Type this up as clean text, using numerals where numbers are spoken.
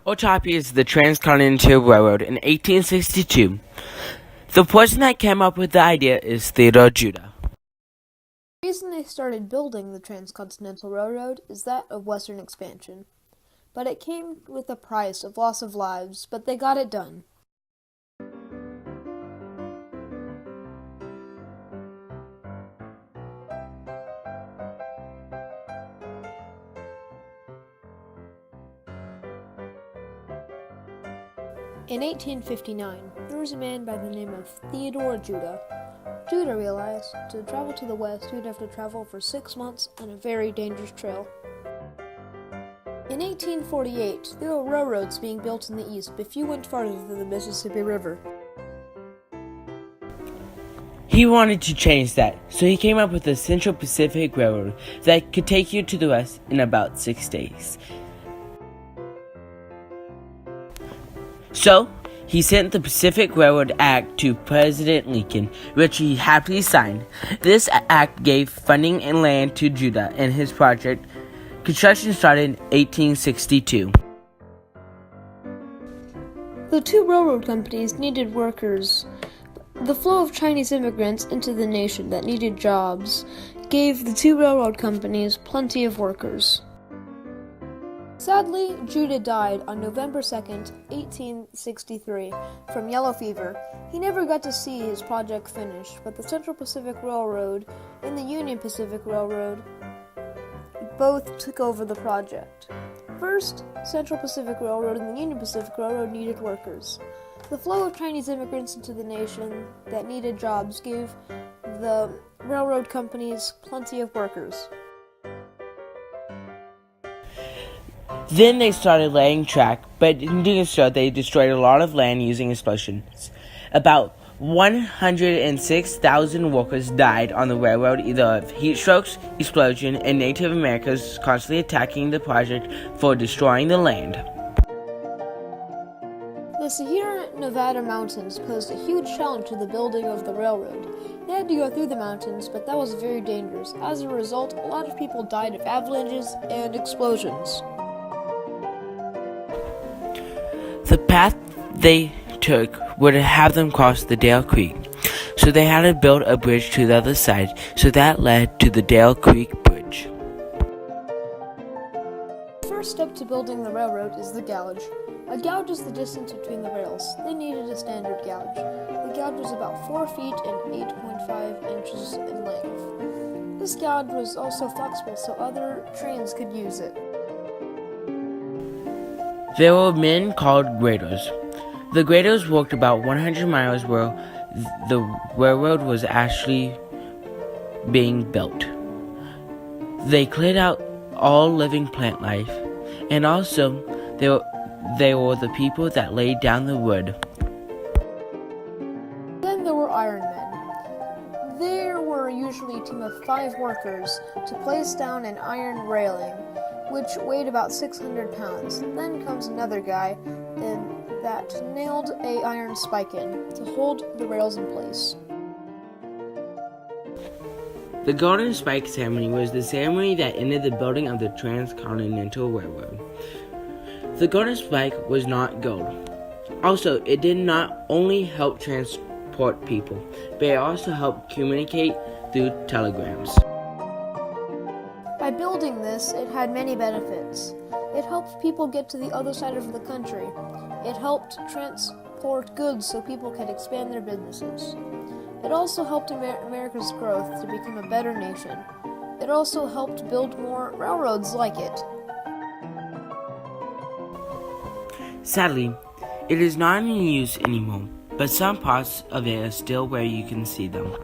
Otapi is the Transcontinental Railroad in 1862. The person that came up with the idea is Theodore Judah. The reason they started building the Transcontinental Railroad is that of Western expansion. But it came with a price of loss of lives, but they got it done. In 1859, there was a man by the name of Theodore Judah. Judah realized to travel to the west, he would have to travel for 6 months on a very dangerous trail. In 1848, there were railroads being built in the east, but few went farther than the Mississippi River. He wanted to change that, so he came up with the Central Pacific Railroad that could take you to the west in about 6 days. So, he sent the Pacific Railroad Act to President Lincoln, which he happily signed. This act gave funding and land to Judah and his project. Construction started in 1862. The two railroad companies needed workers. The flow of Chinese immigrants into the nation that needed jobs gave the two railroad companies plenty of workers. Sadly, Judah died on November 2nd, 1863, from yellow fever. He never got to see his project finished, but the Central Pacific Railroad and the Union Pacific Railroad both took over the project. First, Central Pacific Railroad and the Union Pacific Railroad needed workers. The flow of Chinese immigrants into the nation that needed jobs gave the railroad companies plenty of workers. Then they started laying track, but in doing so, they destroyed a lot of land using explosions. About 106,000 workers died on the railroad either of heat strokes, explosion, and Native Americans constantly attacking the project for destroying the land. The Sierra Nevada mountains posed a huge challenge to the building of the railroad. They had to go through the mountains, but that was very dangerous. As a result, a lot of people died of avalanches and explosions. The path they took would have them cross the Dale Creek, so they had to build a bridge to the other side, so that led to the Dale Creek Bridge. The first step to building the railroad is the gouge. A gouge is the distance between the rails. They needed a standard gouge. The gouge was about 4 feet and 8.5 inches in length. This gouge was also flexible, so other trains could use it. There were men called graders. The graders worked about 100 miles where the railroad was actually being built. They cleared out all living plant life, and also they were the people that laid down the wood. Then there were iron men. There were usually a team of 5 workers to place down an iron railing, which weighed about 600 pounds. Then comes another guy that nailed a iron spike in to hold the rails in place. The Golden Spike Ceremony was the ceremony that ended the building of the Transcontinental Railroad. The Golden Spike was not gold. Also, it did not only help transport people, but it also helped communicate through telegrams. By building this, it had many benefits. It helped people get to the other side of the country. It helped transport goods so people could expand their businesses. It also helped America's growth to become a better nation. It also helped build more railroads like it. Sadly, it is not in use anymore, but some parts of it are still where you can see them.